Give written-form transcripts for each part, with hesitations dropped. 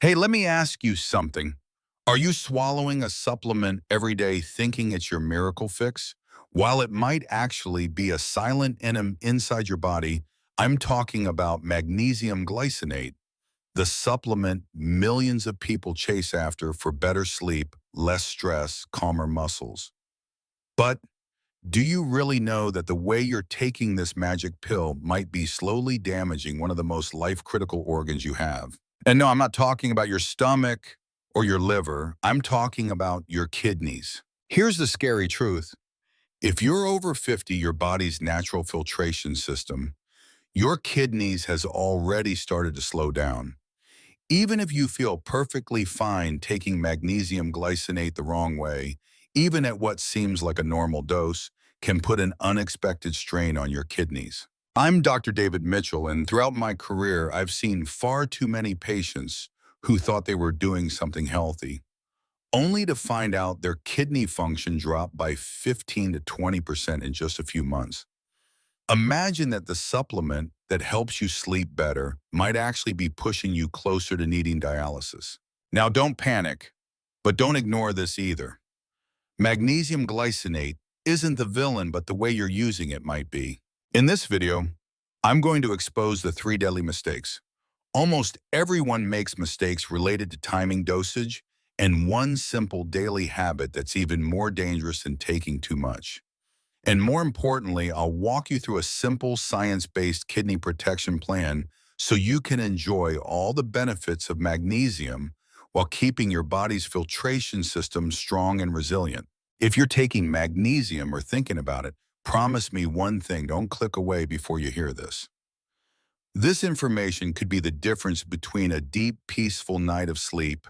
Hey, let me ask you something. Are you swallowing a supplement every day thinking it's your miracle fix? While it might actually be a silent enemy inside your body, I'm talking about magnesium glycinate, the supplement millions of people chase after for better sleep, less stress, calmer muscles. But do you really know that the way you're taking this magic pill might be slowly damaging one of the most life-critical organs you have? And no, I'm not talking about your stomach or your liver. I'm talking about your kidneys. Here's the scary truth. If you're over 50, your body's natural filtration system, your kidneys has already started to slow down. Even if you feel perfectly fine taking magnesium glycinate the wrong way, even at what seems like a normal dose, can put an unexpected strain on your kidneys. I'm Dr. David Mitchell, and throughout my career, I've seen far too many patients who thought they were doing something healthy, only to find out their kidney function dropped by 15 to 20% in just a few months. Imagine that the supplement that helps you sleep better might actually be pushing you closer to needing dialysis. Now, don't panic, but don't ignore this either. Magnesium glycinate isn't the villain, but the way you're using it might be. In this video, I'm going to expose the three deadly mistakes. Almost everyone makes mistakes related to timing dosage and one simple daily habit that's even more dangerous than taking too much. And more importantly, I'll walk you through a simple science-based kidney protection plan so you can enjoy all the benefits of magnesium while keeping your body's filtration system strong and resilient. If you're taking magnesium or thinking about it, promise me one thing, don't click away before you hear this. This information could be the difference between a deep, peaceful night of sleep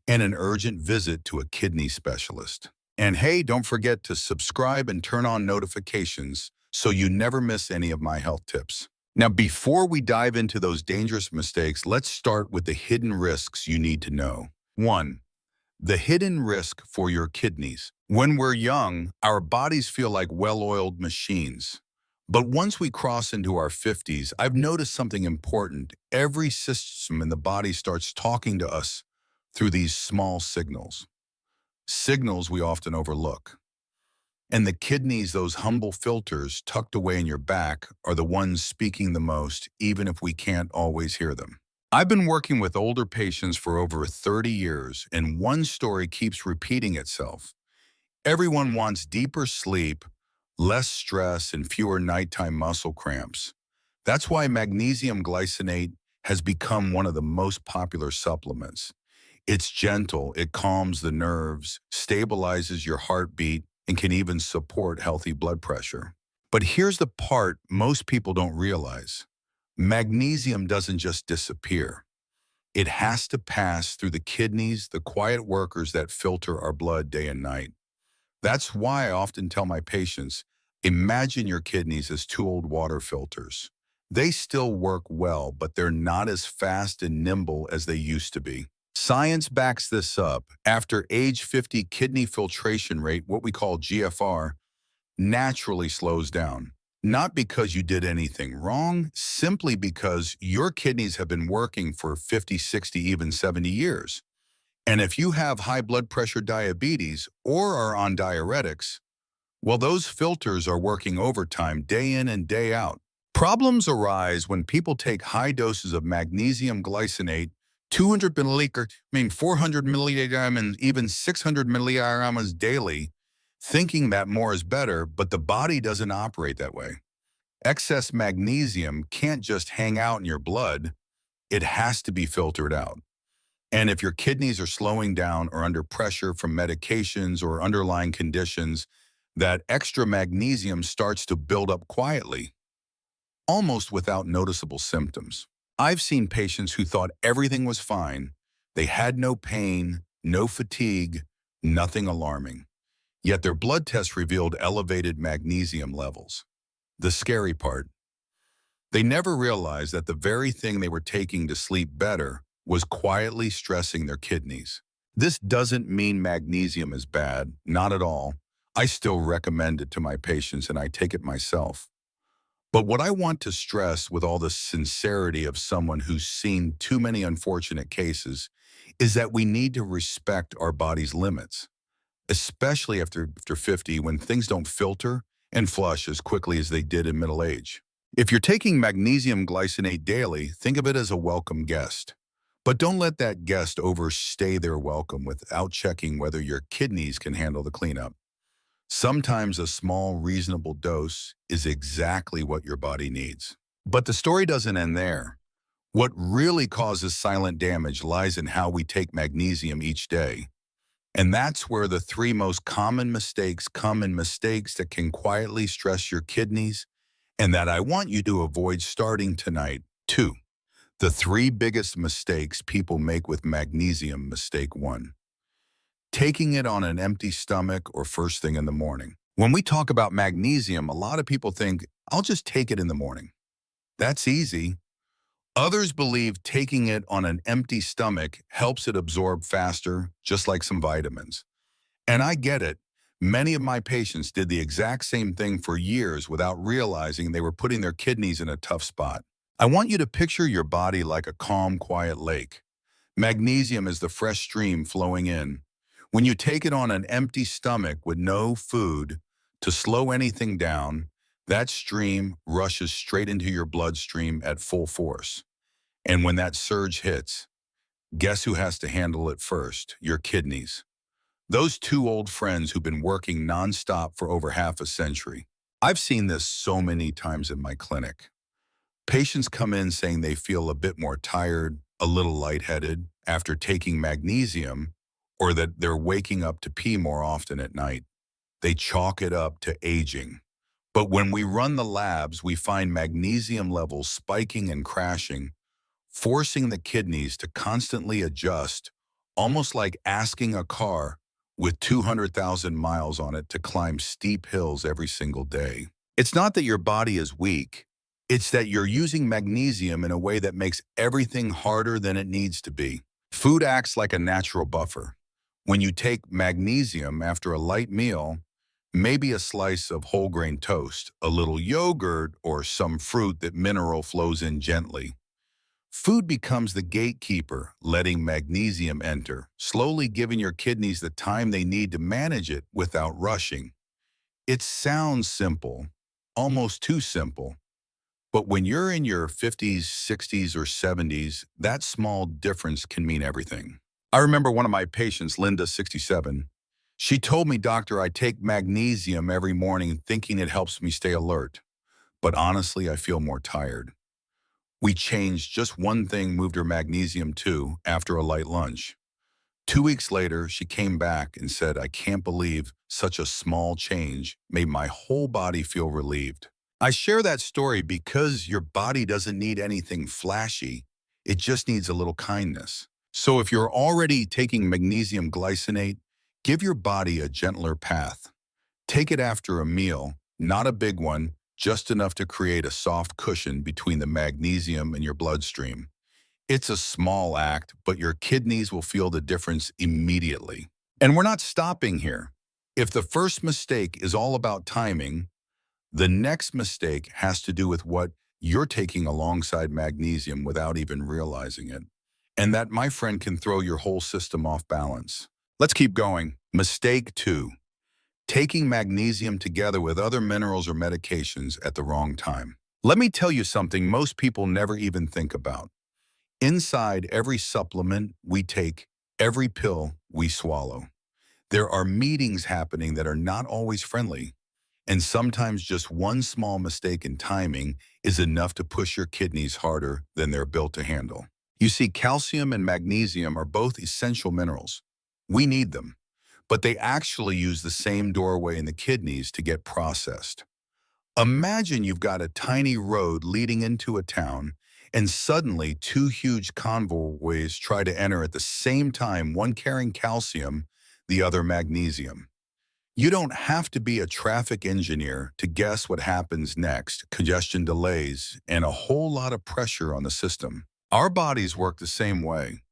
and an urgent visit to a kidney specialist. And hey, don't forget to subscribe and turn on notifications so you never miss any of my health tips. Now, before we dive into those dangerous mistakes, let's start with the hidden risks you need to know. 1. The hidden risk for your kidneys. When we're young, our bodies feel like well-oiled machines. But once we cross into our 50s, I've noticed something important. Every system in the body starts talking to us through these small signals. Signals we often overlook. And the kidneys, those humble filters tucked away in your back, are the ones speaking the most, even if we can't always hear them. I've been working with older patients for over 30 years, and one story keeps repeating itself. Everyone wants deeper sleep, less stress, and fewer nighttime muscle cramps. That's why magnesium glycinate has become one of the most popular supplements. It's gentle, it calms the nerves, stabilizes your heartbeat, and can even support healthy blood pressure. But here's the part most people don't realize. Magnesium doesn't just disappear. It has to pass through the kidneys, the quiet workers that filter our blood day and night. That's why I often tell my patients, imagine your kidneys as two old water filters. They still work well, but they're not as fast and nimble as they used to be. Science backs this up. After age 50, kidney filtration rate, what we call GFR, naturally slows down. Not because you did anything wrong, simply because your kidneys have been working for 50, 60, even 70 years. And if you have high blood pressure diabetes or are on diuretics, well, those filters are working overtime day in and day out. Problems arise when people take high doses of magnesium glycinate, 200 milliliter, 400 milligrams, and even 600 milligrams daily, thinking that more is better, but the body doesn't operate that way. Excess magnesium can't just hang out in your blood, it has to be filtered out. And if your kidneys are slowing down or under pressure from medications or underlying conditions, that extra magnesium starts to build up quietly, almost without noticeable symptoms. I've seen patients who thought everything was fine. They had no pain, no fatigue, nothing alarming. Yet their blood tests revealed elevated magnesium levels. The scary part, they never realized that the very thing they were taking to sleep better was quietly stressing their kidneys. This doesn't mean magnesium is bad, not at all. I still recommend it to my patients and I take it myself. But what I want to stress with all the sincerity of someone who's seen too many unfortunate cases is that we need to respect our body's limits, especially after 50 when things don't filter and flush as quickly as they did in middle age. If you're taking magnesium glycinate daily, think of it as a welcome guest. But don't let that guest overstay their welcome without checking whether your kidneys can handle the cleanup. Sometimes a small, reasonable dose is exactly what your body needs. But the story doesn't end there. What really causes silent damage lies in how we take magnesium each day. And that's where the three most common mistakes come in, mistakes that can quietly stress your kidneys and that I want you to avoid starting tonight. 2. The three biggest mistakes people make with magnesium. Mistake 1. Taking it on an empty stomach or first thing in the morning. When we talk about magnesium, a lot of people think, I'll just take it in the morning. That's easy. Others believe taking it on an empty stomach helps it absorb faster, just like some vitamins. And I get it. Many of my patients did the exact same thing for years without realizing they were putting their kidneys in a tough spot. I want you to picture your body like a calm, quiet lake. Magnesium is the fresh stream flowing in. When you take it on an empty stomach with no food to slow anything down, that stream rushes straight into your bloodstream at full force. And when that surge hits, guess who has to handle it first? Your kidneys. Those two old friends who've been working nonstop for over half a century. I've seen this so many times in my clinic. Patients come in saying they feel a bit more tired, a little lightheaded after taking magnesium, or that they're waking up to pee more often at night. They chalk it up to aging. But when we run the labs, we find magnesium levels spiking and crashing, forcing the kidneys to constantly adjust, almost like asking a car with 200,000 miles on it to climb steep hills every single day. It's not that your body is weak. It's that you're using magnesium in a way that makes everything harder than it needs to be. Food acts like a natural buffer. When you take magnesium after a light meal, maybe a slice of whole grain toast, a little yogurt, or some fruit that mineral flows in gently, food becomes the gatekeeper, letting magnesium enter, slowly giving your kidneys the time they need to manage it without rushing. It sounds simple, almost too simple. But when you're in your 50s, 60s, or 70s, that small difference can mean everything. I remember one of my patients, Linda, 67. She told me, "Doctor, I take magnesium every morning thinking it helps me stay alert. But honestly, I feel more tired." We changed just one thing, moved her magnesium to after a light lunch. 2 weeks later, she came back and said, "I can't believe such a small change made my whole body feel relieved." I share that story because your body doesn't need anything flashy. It just needs a little kindness. So if you're already taking magnesium glycinate, give your body a gentler path. Take it after a meal, not a big one, just enough to create a soft cushion between the magnesium and your bloodstream. It's a small act, but your kidneys will feel the difference immediately. And we're not stopping here. If the first mistake is all about timing, the next mistake has to do with what you're taking alongside magnesium without even realizing it. And that, my friend, can throw your whole system off balance. Let's keep going. Mistake 2. Taking magnesium together with other minerals or medications at the wrong time. Let me tell you something most people never even think about. Inside every supplement we take, every pill we swallow, there are meetings happening that are not always friendly. And sometimes just one small mistake in timing is enough to push your kidneys harder than they're built to handle. You see, calcium and magnesium are both essential minerals. We need them, but they actually use the same doorway in the kidneys to get processed. Imagine you've got a tiny road leading into a town, and suddenly two huge convoys try to enter at the same time, one carrying calcium, the other magnesium. You don't have to be a traffic engineer to guess what happens next: congestion, delays, and a whole lot of pressure on the system. Our bodies work the same way.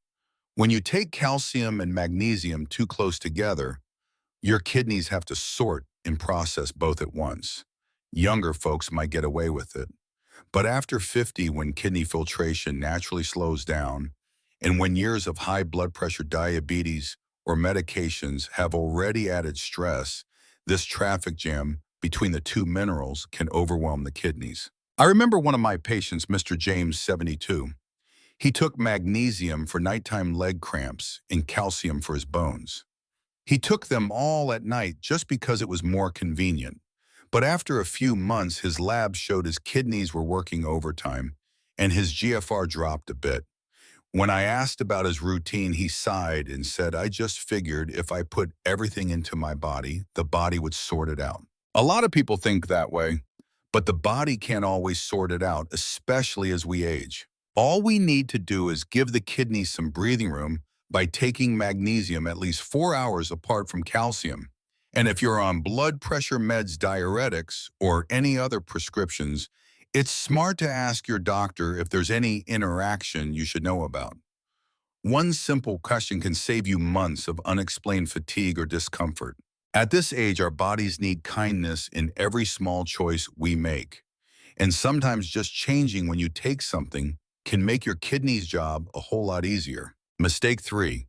When you take calcium and magnesium too close together, your kidneys have to sort and process both at once. Younger folks might get away with it. But after 50, when kidney filtration naturally slows down, and when years of high blood pressure, diabetes, or medications have already added stress, this traffic jam between the two minerals can overwhelm the kidneys. I remember one of my patients, Mr. James, 72. He took magnesium for nighttime leg cramps and calcium for his bones. He took them all at night just because it was more convenient. But after a few months, his labs showed his kidneys were working overtime and his GFR dropped a bit. When I asked about his routine, he sighed and said, "I just figured if I put everything into my body, the body would sort it out." A lot of people think that way, but the body can't always sort it out, especially as we age. All we need to do is give the kidneys some breathing room by taking magnesium at least 4 hours apart from calcium. And if you're on blood pressure meds, diuretics, or any other prescriptions, it's smart to ask your doctor if there's any interaction you should know about. One simple question can save you months of unexplained fatigue or discomfort. At this age, our bodies need kindness in every small choice we make. And sometimes just changing when you take something can make your kidney's job a whole lot easier. Mistake 3.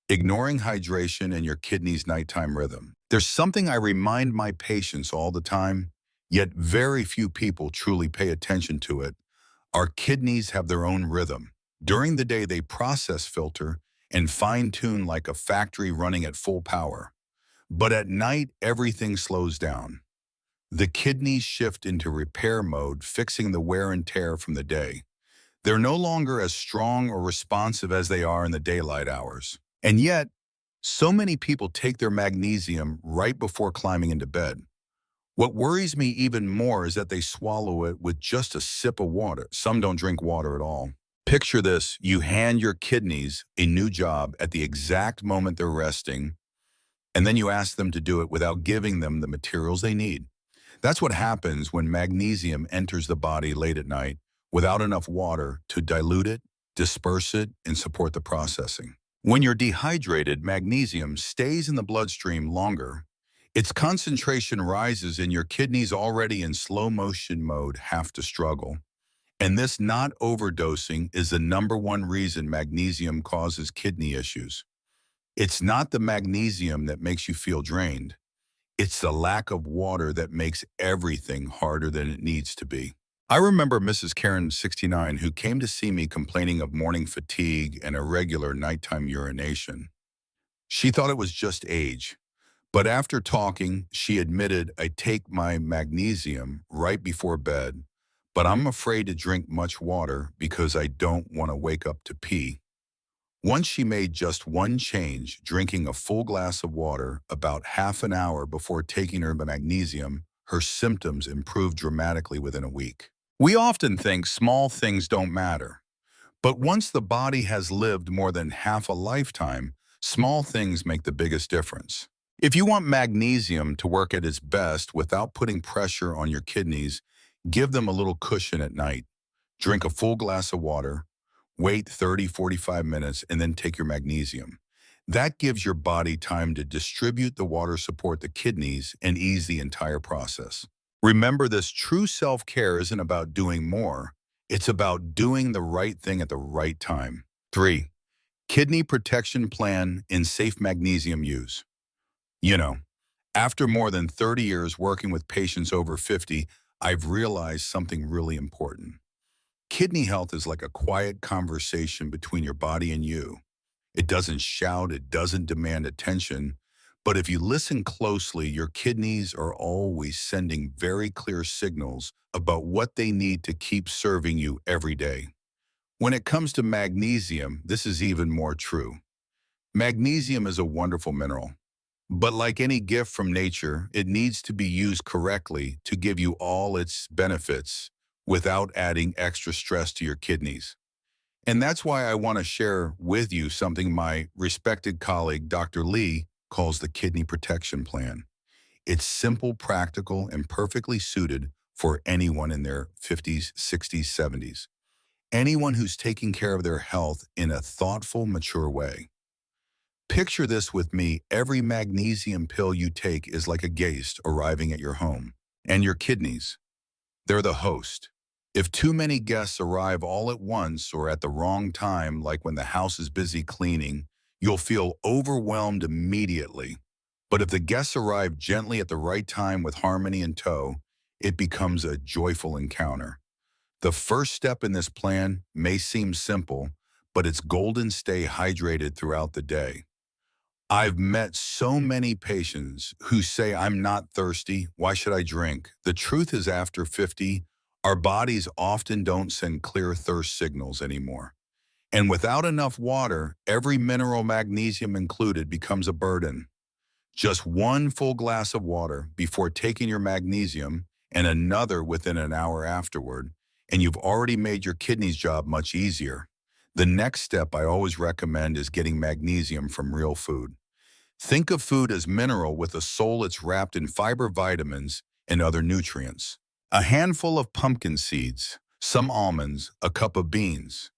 Ignoring hydration and your kidney's nighttime rhythm. There's something I remind my patients all the time, yet very few people truly pay attention to it. Our kidneys have their own rhythm. During the day, they process, filter, and fine-tune like a factory running at full power. But at night, everything slows down. The kidneys shift into repair mode, fixing the wear and tear from the day. They're no longer as strong or responsive as they are in the daylight hours. And yet, so many people take their magnesium right before climbing into bed. What worries me even more is that they swallow it with just a sip of water. Some don't drink water at all. Picture this: you hand your kidneys a new job at the exact moment they're resting, and then you ask them to do it without giving them the materials they need. That's what happens when magnesium enters the body late at night without enough water to dilute it, disperse it, and support the processing. When you're dehydrated, magnesium stays in the bloodstream longer. Its concentration rises and your kidneys already in slow motion mode have to struggle. And this not overdosing is the number one reason magnesium causes kidney issues. It's not the magnesium that makes you feel drained. It's the lack of water that makes everything harder than it needs to be. I remember Mrs. Karen, 69, who came to see me complaining of morning fatigue and irregular nighttime urination. She thought it was just age, but after talking, she admitted, "I take my magnesium right before bed, but I'm afraid to drink much water because I don't want to wake up to pee." Once she made just one change, drinking a full glass of water about half an hour before taking her magnesium, her symptoms improved dramatically within a week. We often think small things don't matter, but once the body has lived more than half a lifetime, small things make the biggest difference. If you want magnesium to work at its best without putting pressure on your kidneys, give them a little cushion at night. Drink a full glass of water, wait 30-45 minutes, and then take your magnesium. That gives your body time to distribute the water, support the kidneys, and ease the entire process. Remember this: true self-care isn't about doing more. It's about doing the right thing at the right time. 3. Kidney protection plan in safe magnesium use. You know, after more than 30 years working with patients over 50, I've realized something really important. Kidney health is like a quiet conversation between your body and you. It doesn't shout, it doesn't demand attention, but if you listen closely, your kidneys are always sending very clear signals about what they need to keep serving you every day. When it comes to magnesium, this is even more true. Magnesium is a wonderful mineral, but like any gift from nature, it needs to be used correctly to give you all its benefits without adding extra stress to your kidneys. And that's why I want to share with you something my respected colleague, Dr. Lee, calls the Kidney Protection Plan. It's simple, practical, and perfectly suited for anyone in their 50s, 60s, 70s. Anyone who's taking care of their health in a thoughtful, mature way. Picture this with me: every magnesium pill you take is like a guest arriving at your home. And your kidneys, they're the host. If too many guests arrive all at once or at the wrong time, like when the house is busy cleaning, you'll feel overwhelmed immediately. But if the guests arrive gently at the right time with harmony in tow, it becomes a joyful encounter. The first step in this plan may seem simple, but it's golden. Stay hydrated throughout the day. I've met so many patients who say, I'm not thirsty, why should I drink? The truth is, after 50, our bodies often don't send clear thirst signals anymore. And without enough water, every mineral, magnesium included, becomes a burden. Just one full glass of water before taking your magnesium and another within an hour afterward, and you've already made your kidneys' job much easier. The next step I always recommend is getting magnesium from real food. Think of food as mineral with a soul. It's wrapped in fiber, vitamins, and other nutrients. A handful of pumpkin seeds, some almonds, a cup of beans.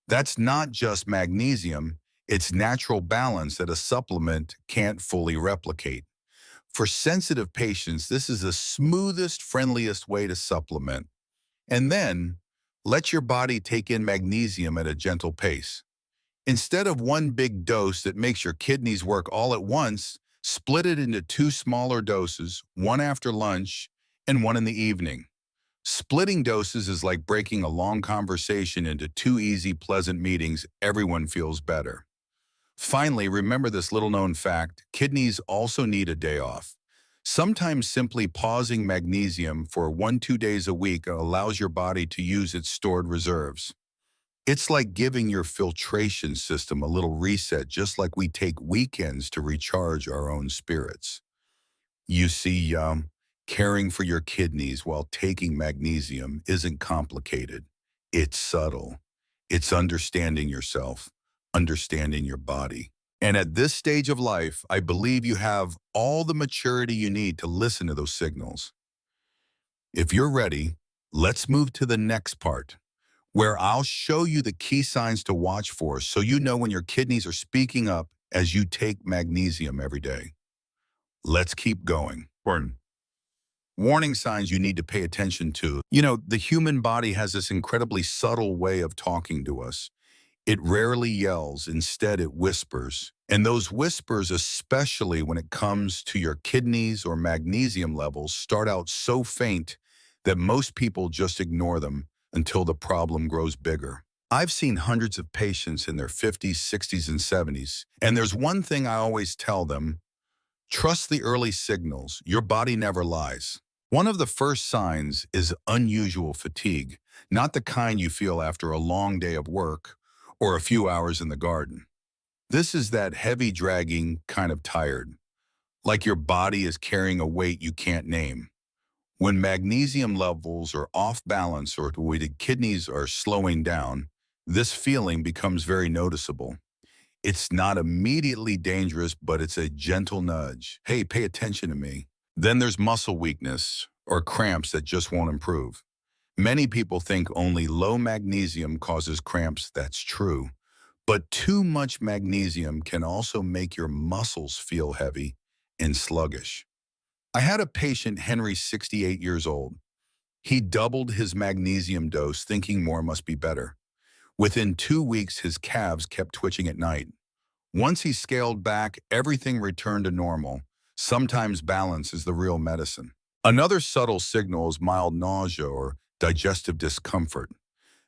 That's not just magnesium, it's natural balance that a supplement can't fully replicate. For sensitive patients, this is the smoothest, friendliest way to supplement. And then, let your body take in magnesium at a gentle pace. Instead of one big dose that makes your kidneys work all at once, split it into two smaller doses, one after lunch and one in the evening. Splitting doses is like breaking a long conversation into two easy, pleasant meetings. Everyone feels better. Finally, remember this little-known fact: kidneys also need a day off. Sometimes simply pausing magnesium for 1-2 days a week allows your body to use its stored reserves. It's like giving your filtration system a little reset, just like we take weekends to recharge our own spirits. You see, caring for your kidneys while taking magnesium isn't complicated. It's subtle. It's understanding yourself, understanding your body. And at this stage of life, I believe you have all the maturity you need to listen to those signals. If you're ready, let's move to the next part, where I'll show you the key signs to watch for so you know when your kidneys are speaking up as you take magnesium every day. Let's keep going. Warning signs you need to pay attention to. You know, the human body has this incredibly subtle way of talking to us. It rarely yells, instead it whispers. And those whispers, especially when it comes to your kidneys or magnesium levels, start out so faint that most people just ignore them until the problem grows bigger. I've seen hundreds of patients in their 50s, 60s, and 70s, and there's one thing I always tell them: trust the early signals. Your body never lies. One of the first signs is unusual fatigue, not the kind you feel after a long day of work or a few hours in the garden. This is that heavy, dragging kind of tired, like your body is carrying a weight you can't name. When magnesium levels are off balance or when the kidneys are slowing down, this feeling becomes very noticeable. It's not immediately dangerous, but it's a gentle nudge. Hey, pay attention to me. Then there's muscle weakness or cramps that just won't improve. Many people think only low magnesium causes cramps. That's true. But too much magnesium can also make your muscles feel heavy and sluggish. I had a patient, Henry, 68 years old. He doubled his magnesium dose, thinking more must be better. Within 2 weeks, his calves kept twitching at night. Once he scaled back, everything returned to normal. Sometimes balance is the real medicine. Another subtle signal is mild nausea or digestive discomfort.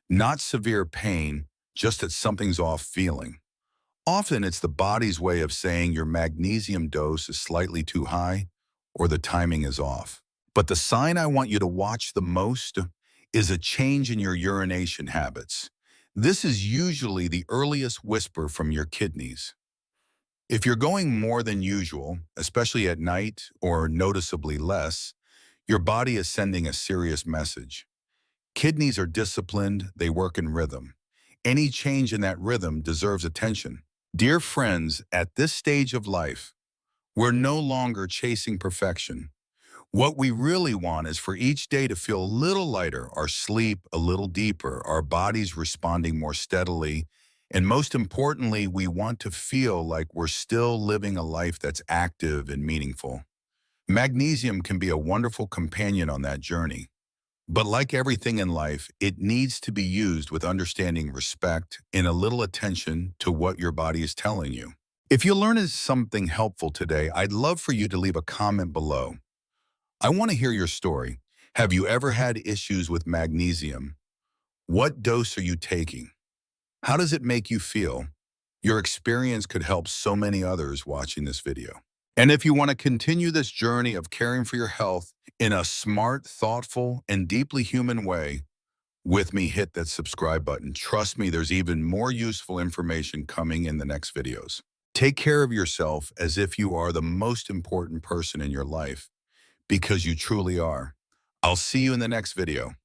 Not severe pain, just that something's off feeling. Often it's the body's way of saying your magnesium dose is slightly too high or the timing is off. But the sign I want you to watch the most is a change in your urination habits. This is usually the earliest whisper from your kidneys. If you're going more than usual, especially at night or noticeably less, your body is sending a serious message. Kidneys are disciplined, they work in rhythm. Any change in that rhythm deserves attention. Dear friends, at this stage of life, we're no longer chasing perfection. What we really want is for each day to feel a little lighter, our sleep a little deeper, our bodies responding more steadily, and most importantly, we want to feel like we're still living a life that's active and meaningful. Magnesium can be a wonderful companion on that journey. But like everything in life, it needs to be used with understanding, respect, and a little attention to what your body is telling you. If you learned something helpful today, I'd love for you to leave a comment below. I want to hear your story. Have you ever had issues with magnesium? What dose are you taking? How does it make you feel? Your experience could help so many others watching this video. And if you want to continue this journey of caring for your health in a smart, thoughtful, and deeply human way, with me, hit that subscribe button. Trust me, there's even more useful information coming in the next videos. Take care of yourself as if you are the most important person in your life, because you truly are. I'll see you in the next video.